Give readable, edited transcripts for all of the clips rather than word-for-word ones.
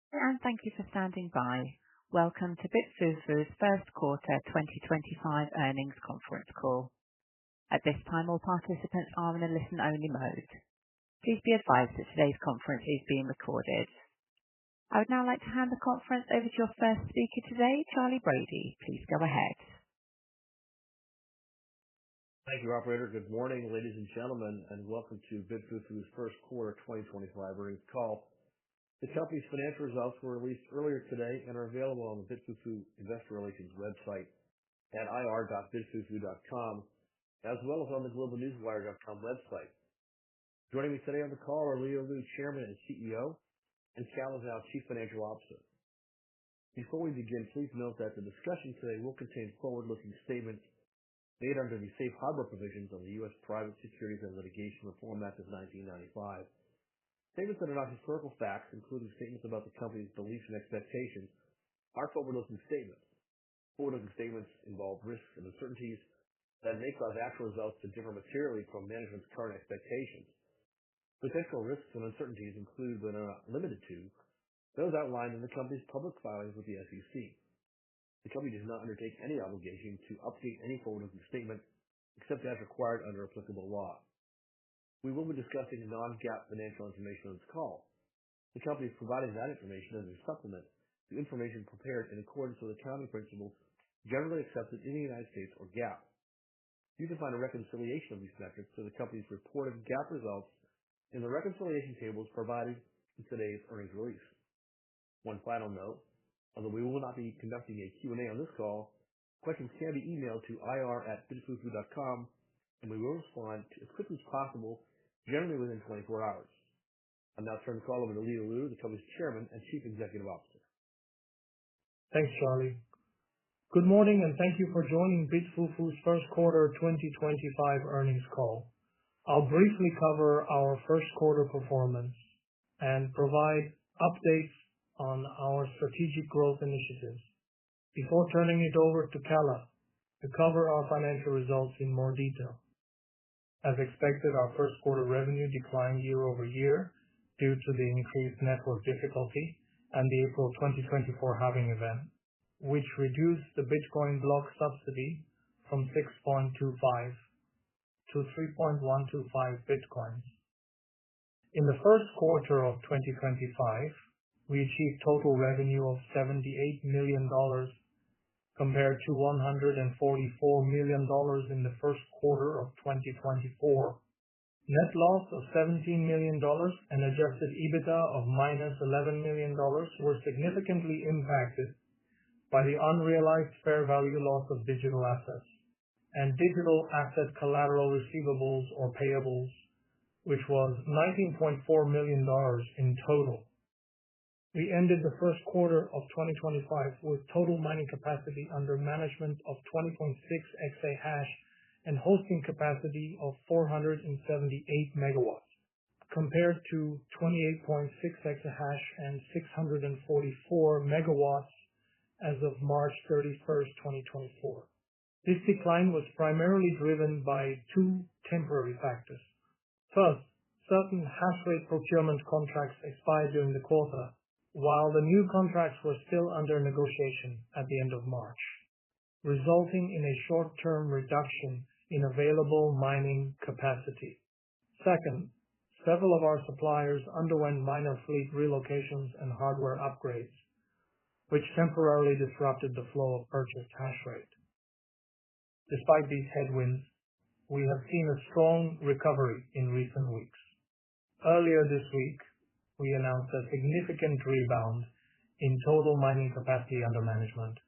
And thank you for standing by. Welcome to BitFuFu's first quarter 2025 earnings conference call. At this time, all participants are in a listen-only mode. Please be advised that today's conference is being recorded. I would now like to hand the conference over to your first speaker today, Charlie Brady. Please go ahead. Thank you, operator. Good morning, ladies and gentlemen, and welcome to BitFuFu's first quarter 2025 earnings call. The company's financial results were released earlier today and are available on the BitFuFu Investor Relations website at ir.bitfufu.com, as well as on the globalnewswire.com website. Joining me today on the call are Leo Lu, Chairman and CEO, and Calla, Chief Financial Officer. Before we begin, please note that the discussion today will contain forward-looking statements made under the safe harbor provisions of the U.S. Private Securities and Litigation Reform Act of 1995. Statements that are not historical facts, including statements about the company's beliefs and expectations, are forward-looking statements. Forward-looking statements involve risks and uncertainties that may cause actual results to differ materially from management's current expectations. Potential risks and uncertainties include, but are not limited to, those outlined in the company's public filings with the SEC. The company does not undertake any obligation to update any forward-looking statement except as required under applicable law. We will be discussing non-GAAP financial information on this call. The company is providing that information as a supplement to information prepared in accordance with accounting principles generally accepted in the United States or GAAP. You can find a reconciliation of these metrics to the company's reported GAAP results in the reconciliation tables provided in today's earnings release. One final note. Although we will not be conducting a Q&A on this call, questions can be emailed to ir@bitfufu.com, and we will respond as quickly as possible, generally within 24 hours. I'll now turn the call over to Leo Lu, the company's Chairman and Chief Executive Officer. Thanks, Charlie. Good morning, and thank you for joining BitFuFu's first quarter 2025 earnings call. I'll briefly cover our first quarter performance and provide updates on our strategic growth initiatives before turning it over to Calla to cover our financial results in more detail. As expected, our first quarter revenue declined year over year due to the increased network difficulty and the April 2024 halving event, which reduced the Bitcoin block subsidy from 6.25 to 3.125 Bitcoins. In the first quarter of 2025, we achieved total revenue of $78 million compared to $144 million in the first quarter of 2024. Net loss of $17 million and adjusted EBITDA of minus $11 million were significantly impacted by the unrealized fair value loss of digital assets and digital asset collateral receivables or payables, which was $19.4 million in total. We ended the first quarter of 2025 with total mining capacity under management of 20.6 exahash and hosting capacity of 478 megawatts, compared to 28.6 exahash and 644 megawatts as of March 31st, 2024. This decline was primarily driven by two temporary factors. First, certain hash rate procurement contracts expired during the quarter, while the new contracts were still under negotiation at the end of March, resulting in a short-term reduction in available mining capacity. Second, several of our suppliers underwent minor fleet relocations and hardware upgrades, which temporarily disrupted the flow of purchased hash rate. Despite these headwinds, we have seen a strong recovery in recent weeks. Earlier this week, we announced a significant rebound in total mining capacity under management.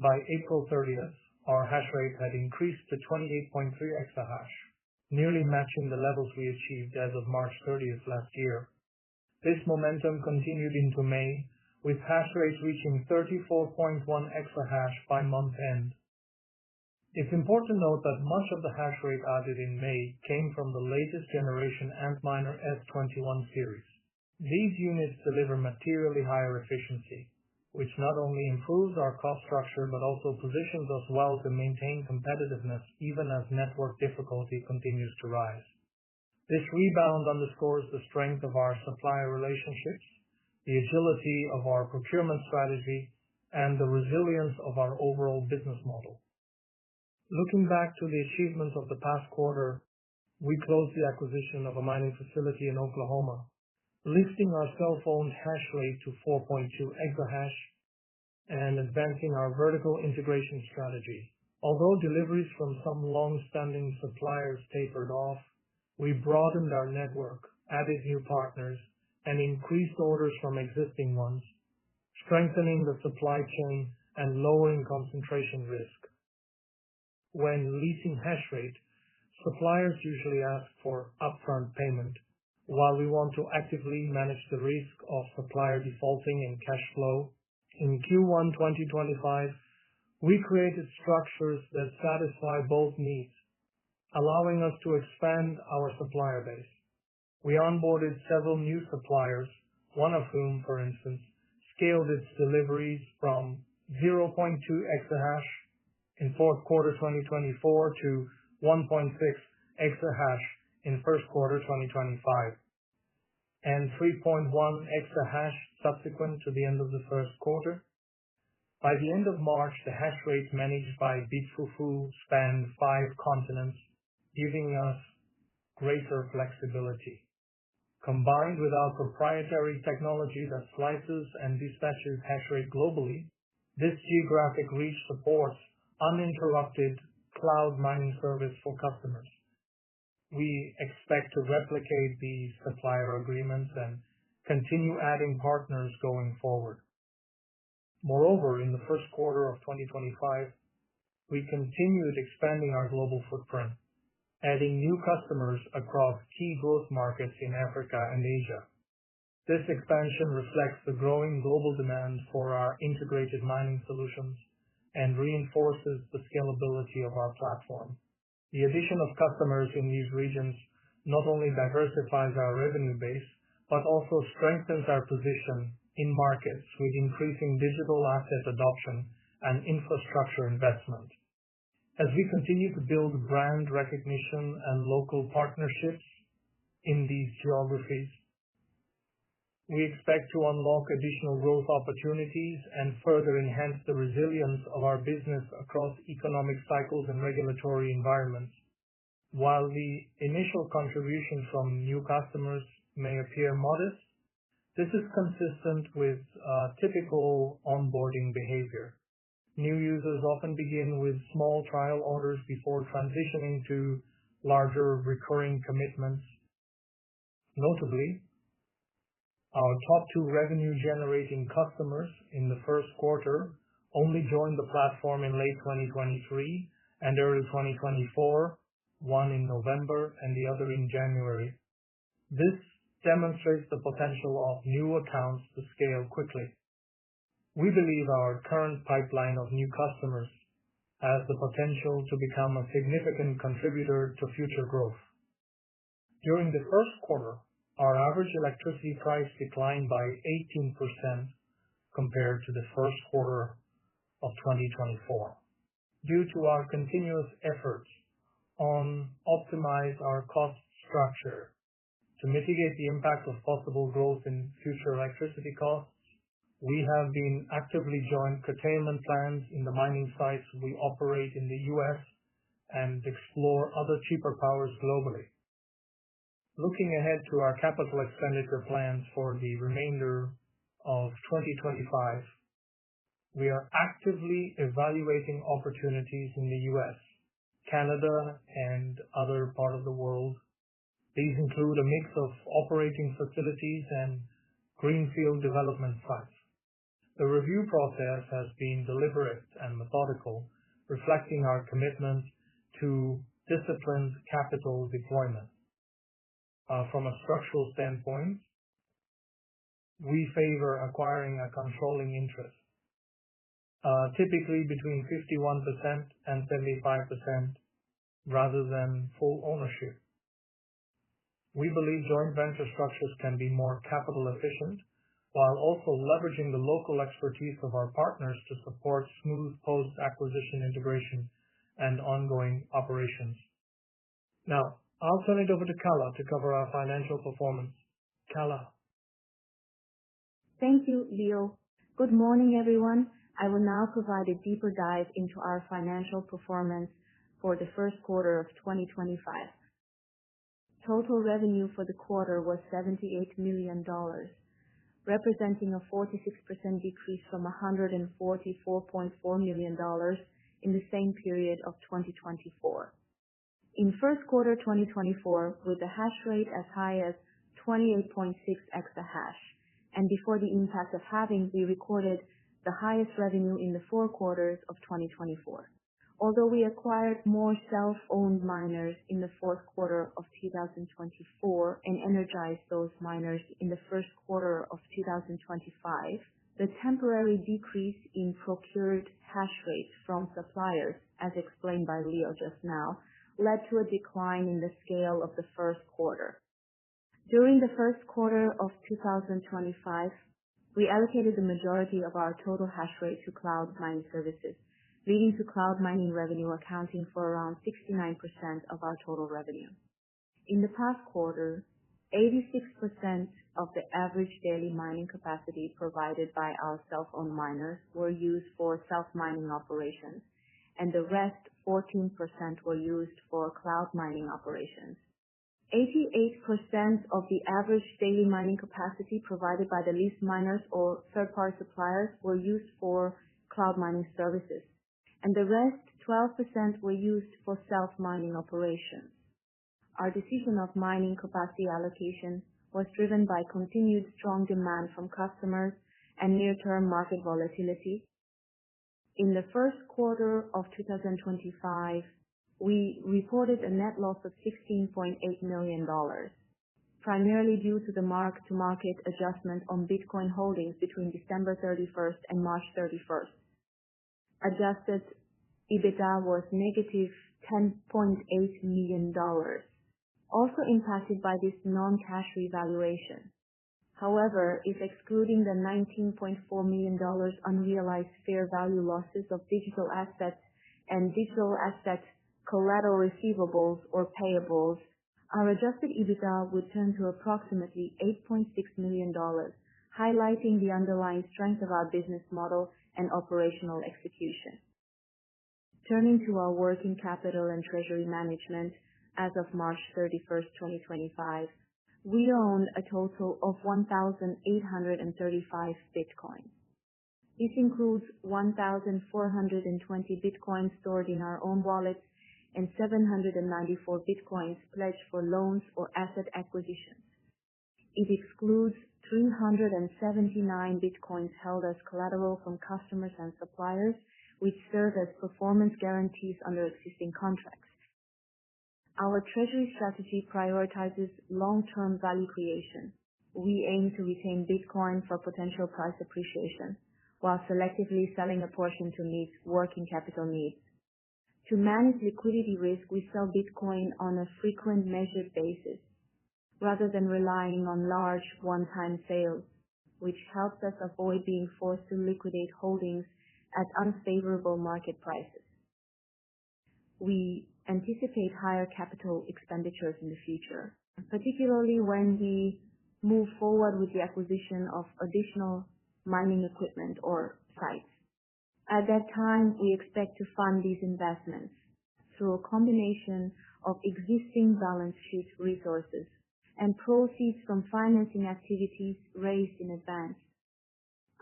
By April 30th, our hash rate had increased to 28.3 exahash, nearly matching the levels we achieved as of March 30th last year. This momentum continued into May, with hash rates reaching 34.1 exahash by month end. It's important to note that much of the hash rate added in May came from the latest generation Antminer S21 series. These units deliver materially higher efficiency, which not only improves our cost structure but also positions us well to maintain competitiveness even as network difficulty continues to rise. This rebound underscores the strength of our supplier relationships the agility of our procurement strategy, and the resilience of our overall business model. Looking back to the achievements of the past quarter, we closed the acquisition of a mining facility in Oklahoma, lifting our self-owned hash rate to 4.2 exahash and advancing our vertical integration strategy. Although deliveries from some long-standing suppliers tapered off, we broadened our network, added new partners, and increased orders from existing ones, strengthening the supply chain and lowering concentration risk. When leasing hash rate, suppliers usually ask for upfront payment, while we want to actively manage the risk of supplier defaulting and cash flow. In Q1 2025, we created structures that satisfy both needs, allowing us to expand our supplier base. We onboarded several new suppliers, one of whom, for instance, scaled its deliveries from 0.2 exahash in fourth quarter 2024 to 1.6 exahash in first quarter 2025, and 3.1 exahash subsequent to the end of the first quarter. By the end of March, the hash rate managed by BitFuFu spanned 5 continents, giving us greater flexibility. Combined with our proprietary technology that slices and dispatches hash rate globally, this geographic reach supports uninterrupted cloud mining service for customers. We expect to replicate these supplier agreements and continue adding partners going forward. Moreover, in the first quarter of 2025, we continued expanding our global footprint, adding new customers across key growth markets in Africa and Asia. This expansion reflects the growing global demand for our integrated mining solutions and reinforces the scalability of our platform. The addition of customers in these regions not only diversifies our revenue base, but also strengthens our position in markets with increasing digital asset adoption and infrastructure investment. As we continue to build brand recognition and local partnerships in these geographies, we expect to unlock additional growth opportunities and further enhance the resilience of our business across economic cycles and regulatory environments. While the initial contribution from new customers may appear modest, this is consistent with typical onboarding behavior. New users often begin with small trial orders before transitioning to larger recurring commitments. Notably, our top 2 revenue-generating customers in the first quarter only joined the platform in late 2023 and early 2024, one in November and the other in January. This demonstrates the potential of new accounts to scale quickly. We believe our current pipeline of new customers has the potential to become a significant contributor to future growth. During the first quarter, our average electricity price declined by 18% compared to the first quarter of 2024, due to our continuous efforts on optimize our cost structure to mitigate the impact of possible growth in future electricity costs. We have been actively joining curtailment plans in the mining sites we operate in the U.S. and explore other cheaper powers globally. Looking ahead to our capital expenditure plans for the remainder of 2025, we are actively evaluating opportunities in the U.S., Canada, and other parts of the world. These include a mix of operating facilities and greenfield development sites. The review process has been deliberate and methodical, reflecting our commitment to disciplined capital deployment. From a structural standpoint, we favor acquiring a controlling interest, typically between 51% and 75%, rather than full ownership. We believe joint venture structures can be more capital efficient, while also leveraging the local expertise of our partners to support smooth post-acquisition integration and ongoing operations. Now, I'll turn it over to Calla to cover our financial performance. Calla. Thank you, Leo. Good morning, everyone. I will now provide a deeper dive into our financial performance for the first quarter of 2025. Total revenue for the quarter was $78 million, representing a 46% decrease from $144.4 million in the same period of 2024. In first quarter 2024, with the hash rate as high as 28.6 exahash, and before the impact of halving, we recorded the highest revenue in the 4 quarters of 2024. Although we acquired more self-owned miners in the 4th quarter of 2024 and energized those miners in the 1st quarter of 2025, the temporary decrease in procured hash rate from suppliers, as explained by Leo just now, led to a decline in the scale of the 1st quarter. During the 1st quarter of 2025, we allocated the majority of our total hash rate to cloud mining services, leading to cloud mining revenue accounting for around 69% of our total revenue. In the past quarter, 86% of the average daily mining capacity provided by our self-owned miners were used for self-mining operations, and the rest, 14%, were used for cloud mining operations. 88% of the average daily mining capacity provided by the leased miners or third-party suppliers were used for cloud mining services, and the rest, 12%, were used for self-mining operations. Our decision of mining capacity allocation was driven by continued strong demand from customers and near-term market volatility. In the first quarter of 2025, we reported a net loss of $16.8 million, primarily due to the mark-to-market adjustment on Bitcoin holdings between December 31st and March 31st. Adjusted EBITDA was negative $10.8 million, also impacted by this non-cash revaluation. However, if excluding the $19.4 million unrealized fair value losses of digital assets and digital asset collateral receivables or payables, our adjusted EBITDA would turn to approximately $8.6 million, highlighting the underlying strength of our business model and operational execution. Turning to our working capital and treasury management, as of March 31st, 2025, we owned a total of 1,835 Bitcoin. This includes 1,420 Bitcoin stored in our own wallets and 794 Bitcoins pledged for loans or asset acquisitions. It excludes 379 Bitcoins held as collateral from customers and suppliers, which serve as performance guarantees under existing contracts. Our treasury strategy prioritizes long-term value creation. We aim to retain Bitcoin for potential price appreciation, while selectively selling a portion to meet working capital needs. To manage liquidity risk, we sell Bitcoin on a frequent measured basis, rather than relying on large one-time sales, which helps us avoid being forced to liquidate holdings at unfavorable market prices. We anticipate higher capital expenditures in the future, particularly when we move forward with the acquisition of additional mining equipment or sites. At that time, we expect to fund these investments through a combination of existing balance sheet resources and proceeds from financing activities raised in advance.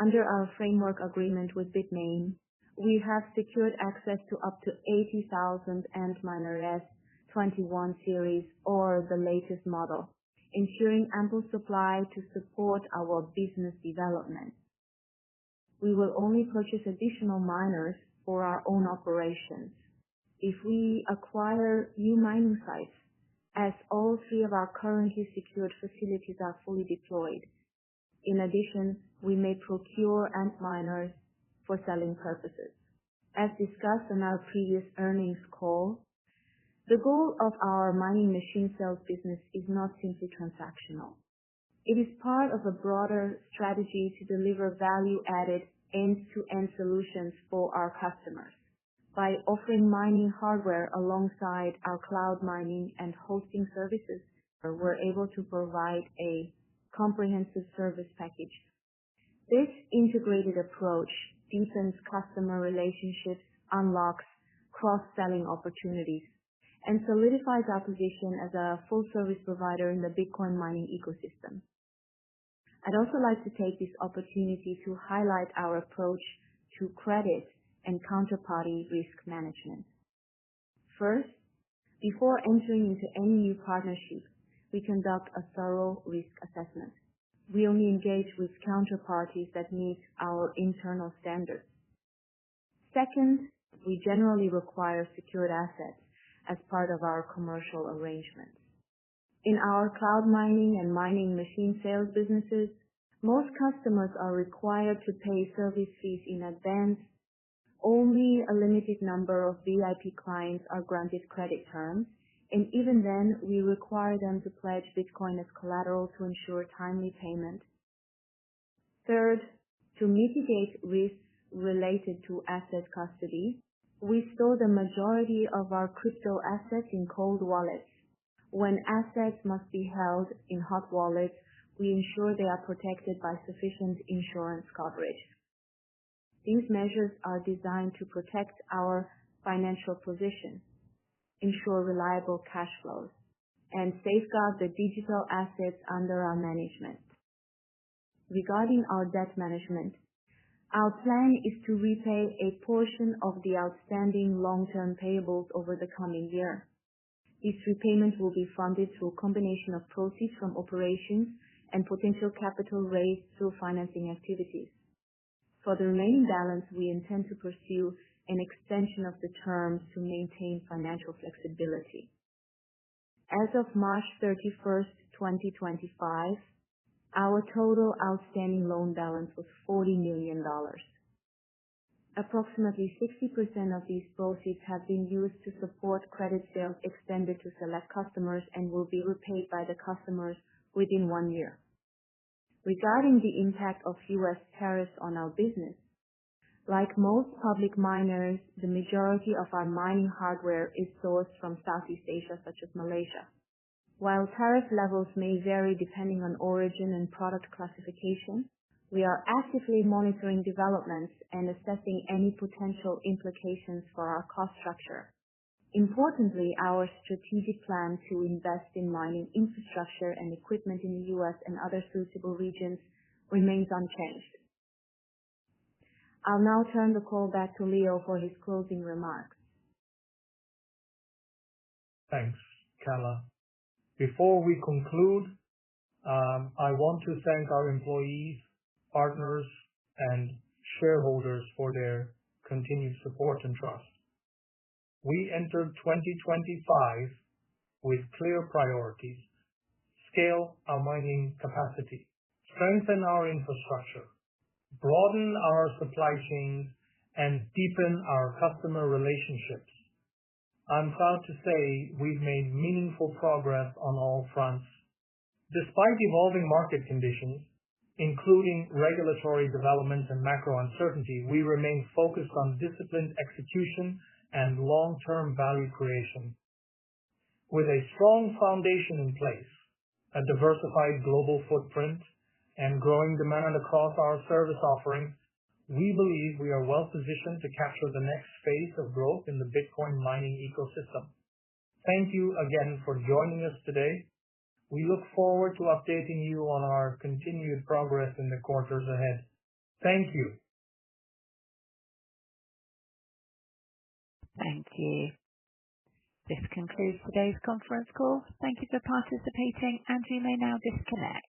Under our framework agreement with Bitmain, we have secured access to up to 80,000 Antminer S21 series or the latest model, ensuring ample supply to support our business development. We will only purchase additional miners for our own operations if we acquire new mining sites, as all 3 of our currently secured facilities are fully deployed. In addition, we may procure Antminers for selling purposes. As discussed on our previous earnings call, the goal of our mining machine sales business is not simply transactional. It is part of a broader strategy to deliver value-added end-to-end solutions for our customers. By offering mining hardware alongside our cloud mining and hosting services, we're able to provide a comprehensive service package This integrated approach deepens customer relationships, unlocks cross-selling opportunities, and solidifies our position as a full-service provider in the Bitcoin mining ecosystem. I'd also like to take this opportunity to highlight our approach to credit and counterparty risk management. First, before entering into any new partnership, we conduct a thorough risk assessment. We only engage with counterparties that meet our internal standards. Second, we generally require secured assets as part of our commercial arrangements. In our cloud mining and mining machine sales businesses, most customers are required to pay service fees in advance. Only a limited number of VIP clients are granted credit terms, and even then, we require them to pledge Bitcoin as collateral to ensure timely payment. Third, to mitigate risks related to asset custody, we store the majority of our crypto assets in cold wallets. When assets must be held in hot wallets, we ensure they are protected by sufficient insurance coverage. These measures are designed to protect our financial position, ensure reliable cash flows, and safeguard the digital assets under our management. Regarding our debt management, our plan is to repay a portion of the outstanding long-term payables over the coming year. This repayment will be funded through a combination of proceeds from operations and potential capital raised through financing activities. For the remaining balance, we intend to pursue an extension of the terms to maintain financial flexibility. As of March 31st, 2025, our total outstanding loan balance was $40 million. Approximately 60% of these proceeds have been used to support credit sales extended to select customers and will be repaid by the customers within 1 year. Regarding the impact of U.S. tariffs on our business, like most public miners, the majority of our mining hardware is sourced from Southeast Asia, such as Malaysia. While tariff levels may vary depending on origin and product classification, we are actively monitoring developments and assessing any potential implications for our cost structure. Importantly, our strategic plan to invest in mining infrastructure and equipment in the U.S. and other suitable regions remains unchanged. I'll now turn the call back to Leo for his closing remarks. Thanks, Calla. Before we conclude, I want to thank our employees, partners, and shareholders for their continued support and trust. We entered 2025 with clear priorities: scale our mining capacity, strengthen our infrastructure, broaden our supply chains, and deepen our customer relationships. I'm proud to say we've made meaningful progress on all fronts. Despite evolving market conditions, including regulatory developments and macro uncertainty, we remain focused on disciplined execution and long-term value creation. With a strong foundation in place, a diversified global footprint, and growing demand across our service offerings, we believe we are well positioned to capture the next phase of growth in the Bitcoin mining ecosystem. Thank you again for joining us today. We look forward to updating you on our continued progress in the quarters ahead. Thank you. Thank you. This concludes today's conference call. Thank you for participating, and you may now disconnect.